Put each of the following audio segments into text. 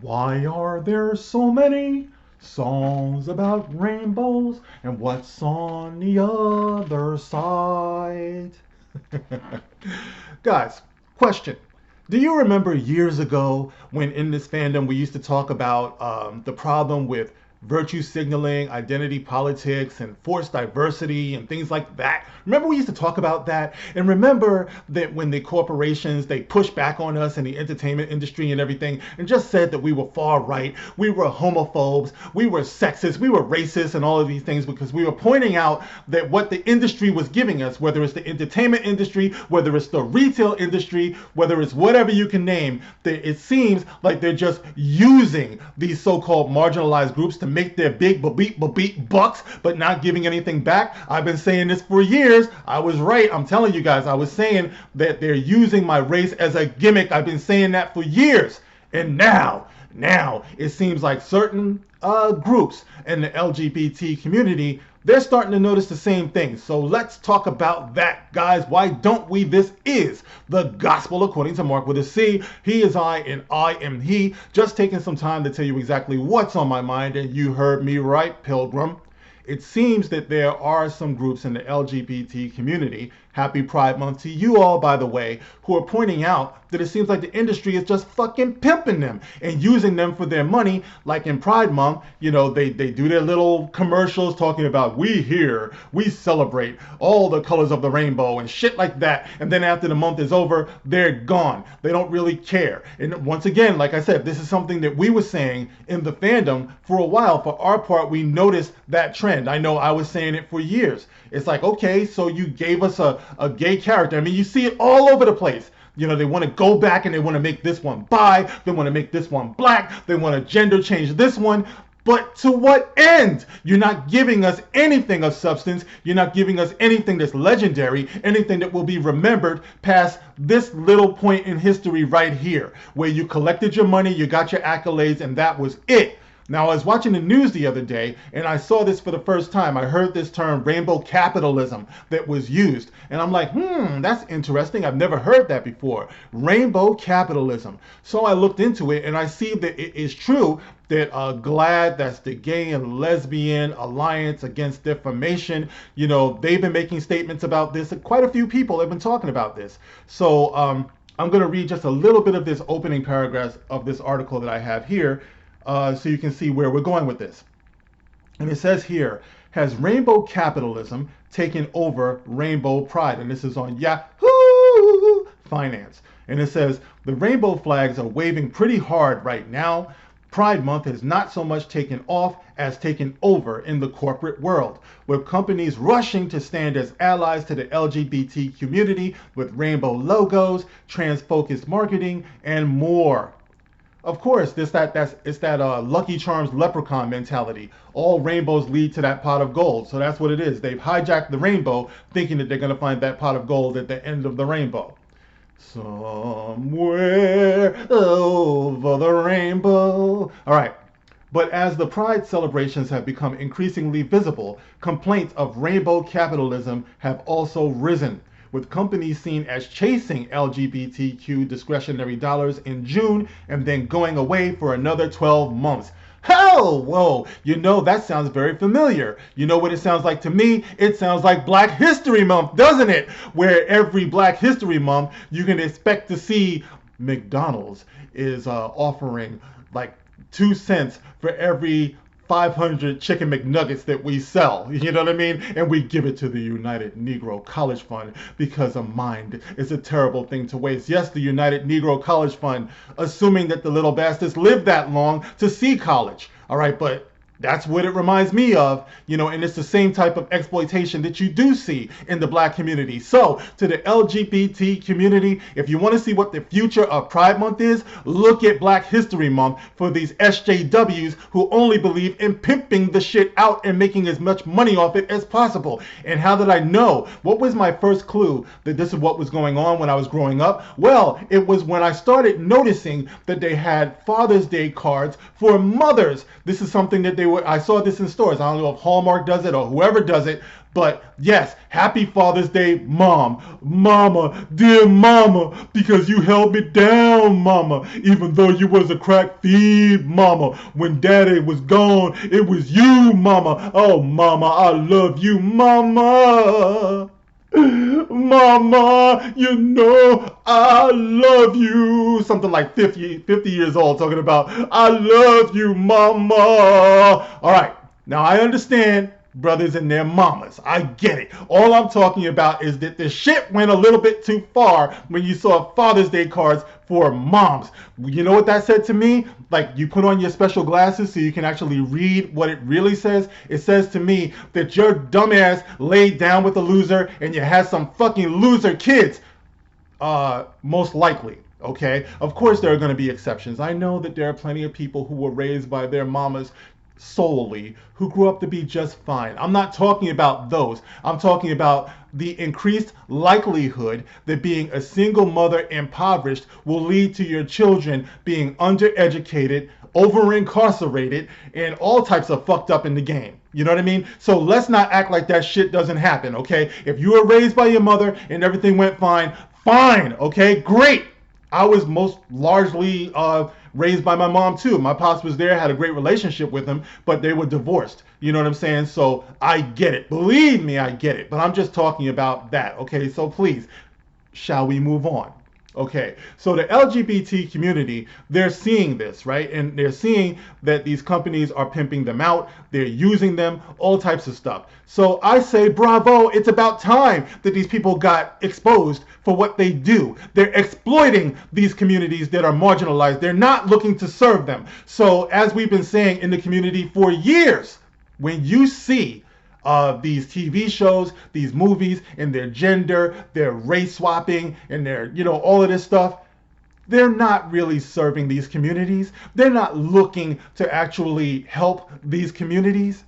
Why are there so many songs about rainbows and what's on the other side? Guys, question. Do you remember years ago when in this fandom we used to talk about the problem with virtue signaling, identity politics, and forced diversity and things like that? Remember we used to talk about that? And remember that when the corporations, they pushed back on us in the entertainment industry and everything and just said that we were far right, we were homophobes, we were sexist, we were racist and all of these things because we were pointing out that what the industry was giving us, whether it's the entertainment industry, whether it's the retail industry, whether it's whatever you can name, that it seems like they're just using these so-called marginalized groups to make their big beep bucks, but not giving anything back. I've been saying this for years. I was right. I'm telling you guys, I was saying that they're using my race as a gimmick. I've been saying that for years. And now it seems like certain groups in the LGBT community, they're starting to notice the same thing. So let's talk about that, guys. Why don't we? This is the gospel according to Mark with a C. He is I and I am he. Just taking some time to tell you exactly what's on my mind, and you heard me right, Pilgrim. It seems that there are some groups in the LGBT community, happy Pride Month to you all, by the way, who are pointing out that it seems like the industry is just fucking pimping them and using them for their money. Like in Pride Month, you know, they do their little commercials talking about we here, we celebrate all the colors of the rainbow and shit like that. And then after the month is over, they're gone. They don't really care. And once again, like I said, this is something that we were saying in the fandom for a while. For our part, we noticed that trend. I know I was saying it for years. It's like, okay, so you gave us a gay character. I mean, you see it all over the place. You know, they want to go back and they want to make this one bi, they want to make this one black, they want to gender change this one. But to what end? You're not giving us anything of substance. You're not giving us anything that's legendary, anything that will be remembered past this little point in history right here, where you collected your money, you got your accolades, and that was it. Now, I was watching the news the other day, and I saw this for the first time. I heard this term, rainbow capitalism, that was used. And I'm like, that's interesting. I've never heard that before. Rainbow capitalism. So I looked into it, and I see that it is true that GLAAD, that's the Gay and Lesbian Alliance Against Defamation, you know, they've been making statements about this. Quite a few people have been talking about this. So I'm going to read just a little bit of this opening paragraph of this article that I have here. So you can see where we're going with this. And it says here, has rainbow capitalism taken over rainbow pride? And this is on Yahoo Finance. And it says, the rainbow flags are waving pretty hard right now. Pride Month has not so much taken off as taken over in the corporate world, with companies rushing to stand as allies to the LGBT community with rainbow logos, trans-focused marketing, and more. Of course, it's that Lucky Charms leprechaun mentality. All rainbows lead to that pot of gold. So that's what it is. They've hijacked the rainbow, thinking that they're going to find that pot of gold at the end of the rainbow. Somewhere over the rainbow. All right. But as the Pride celebrations have become increasingly visible, complaints of rainbow capitalism have also risen, with companies seen as chasing LGBTQ discretionary dollars in June and then going away for another 12 months. Hell, whoa, you know, that sounds very familiar. You know what it sounds like to me? It sounds like Black History Month, doesn't it? Where every Black History Month, you can expect to see McDonald's is offering like 2 cents for every 500 chicken McNuggets that we sell, you know what I mean? And we give it to the United Negro College Fund because a mind is a terrible thing to waste. Yes, the United Negro College Fund, assuming that the little bastards live that long to see college. All right, but that's what it reminds me of, you know, and it's the same type of exploitation that you do see in the Black community. So, to the LGBT community, if you want to see what the future of Pride Month is, look at Black History Month for these SJWs who only believe in pimping the shit out and making as much money off it as possible. And how did I know? What was my first clue that this is what was going on when I was growing up? Well, it was when I started noticing that they had Father's Day cards for mothers. This is something that they I saw this in stores. I don't know if Hallmark does it or whoever does it, but yes, happy Father's Day, Mom. Mama, dear Mama, because you held me down, Mama, even though you was a crack feed, Mama. When Daddy was gone, it was you, Mama. Oh, Mama, I love you, Mama. Mama, you know I love you. Something like 50 years old talking about, I love you, Mama. All right, now I understand brothers and their mamas. I get it. All I'm talking about is that the shit went a little bit too far when you saw Father's Day cards for moms. You know what that said to me? Like, you put on your special glasses so you can actually read what it really says. It says to me that your dumbass laid down with a loser and you had some fucking loser kids. Most likely. Okay? Of course there are going to be exceptions. I know that there are plenty of people who were raised by their mamas solely, who grew up to be just fine. I'm not talking about those. I'm talking about the increased likelihood that being a single mother impoverished will lead to your children being undereducated, over incarcerated, and all types of fucked up in the game. You know what I mean? So let's not act like that shit doesn't happen, okay? If you were raised by your mother and everything went fine, fine, okay? Great. I was most largely raised by my mom too. My pops was there, had a great relationship with him, but they were divorced. You know what I'm saying? So I get it. Believe me, I get it. But I'm just talking about that. Okay, so please, shall we move on? Okay, so the LGBT community, they're seeing this, right? And they're seeing that these companies are pimping them out. They're using them, all types of stuff. So I say, bravo, it's about time that these people got exposed for what they do. They're exploiting these communities that are marginalized. They're not looking to serve them. So as we've been saying in the community for years, when you see these TV shows, these movies, and their gender, their race swapping, and their, all of this stuff, they're not really serving these communities. They're not looking to actually help these communities.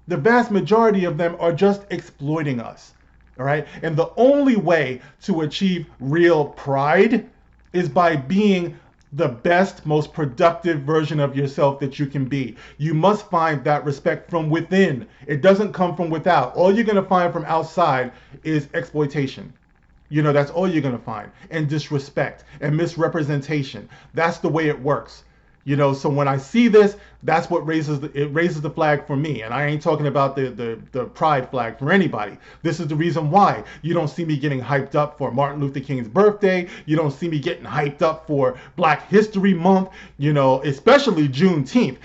The vast majority of them are just exploiting us. All right. And the only way to achieve real pride is by being the best, most productive version of yourself that you can be. You must find that respect from within. It doesn't come from without. All you're going to find from outside is exploitation. That's all you're going to find. And disrespect and misrepresentation. That's the way it works. So when I see this, that's what raises the flag for me. And I ain't talking about the pride flag for anybody. This is the reason why you don't see me getting hyped up for Martin Luther King's birthday. You don't see me getting hyped up for Black History Month, especially Juneteenth.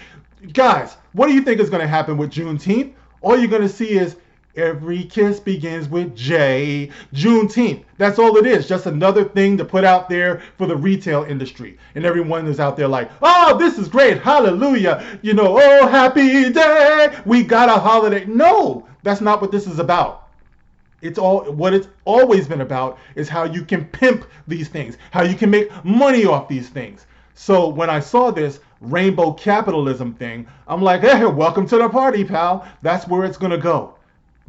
Guys, what do you think is going to happen with Juneteenth? All you're going to see is every kiss begins with J. Juneteenth. That's all it is. Just another thing to put out there for the retail industry. And everyone is out there like, oh, this is great. Hallelujah. Oh, happy day. We got a holiday. No, that's not what this is about. What it's always been about is how you can pimp these things, how you can make money off these things. So when I saw this rainbow capitalism thing, I'm like, hey, welcome to the party, pal. That's where it's going to go.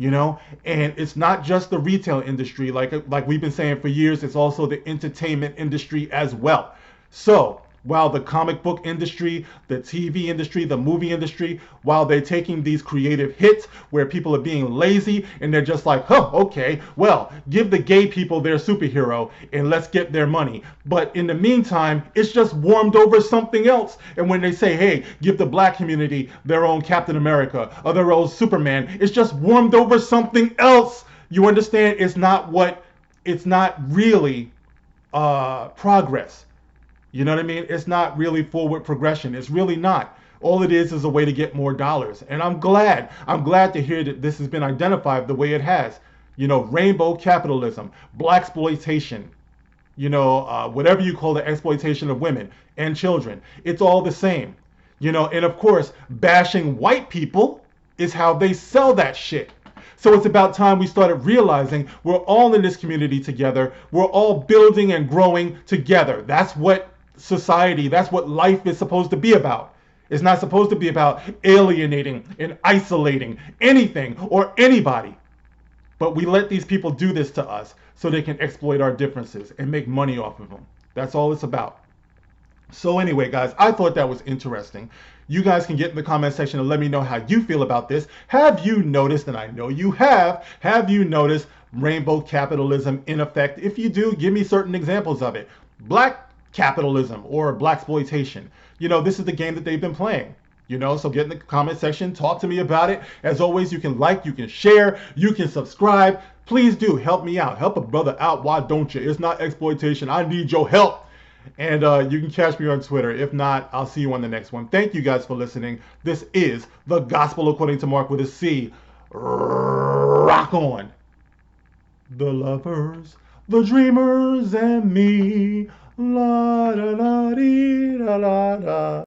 And it's not just the retail industry, like we've been saying for years, it's also the entertainment industry as well. So while the comic book industry, the TV industry, the movie industry, while they're taking these creative hits where people are being lazy and they're just like, okay, well, give the gay people their superhero and let's get their money. But in the meantime, it's just warmed over something else. And when they say, hey, give the black community their own Captain America or their own Superman, it's just warmed over something else. You understand? It's not really progress. You know what I mean? It's not really forward progression. It's really not. All it is a way to get more dollars. And I'm glad to hear that this has been identified the way it has. Rainbow capitalism, blaxploitation, whatever you call the exploitation of women and children. It's all the same. And of course, bashing white people is how they sell that shit. So it's about time we started realizing we're all in this community together. We're all building and growing together. That's what society, that's what life is supposed to be about. It's not supposed to be about alienating and isolating anything or anybody. But we let these people do this to us so they can exploit our differences and make money off of them. That's all it's about. So anyway, guys, I thought that was interesting. You guys can get in the comment section and let me know how you feel about this. Have you noticed, and I know you have you noticed rainbow capitalism in effect? If you do, give me certain examples of it. Black capitalism or black exploitation. This is the game that they've been playing. So get in the comment section, talk to me about it. As always, you can like, you can share, you can subscribe. Please do help me out. Help a brother out. Why don't you? It's not exploitation. I need your help. And you can catch me on Twitter. If not, I'll see you on the next one. Thank you guys for listening. This is the Gospel According to Mark with a C. Rock on. The lovers, the dreamers, and me. La da la dee da la da.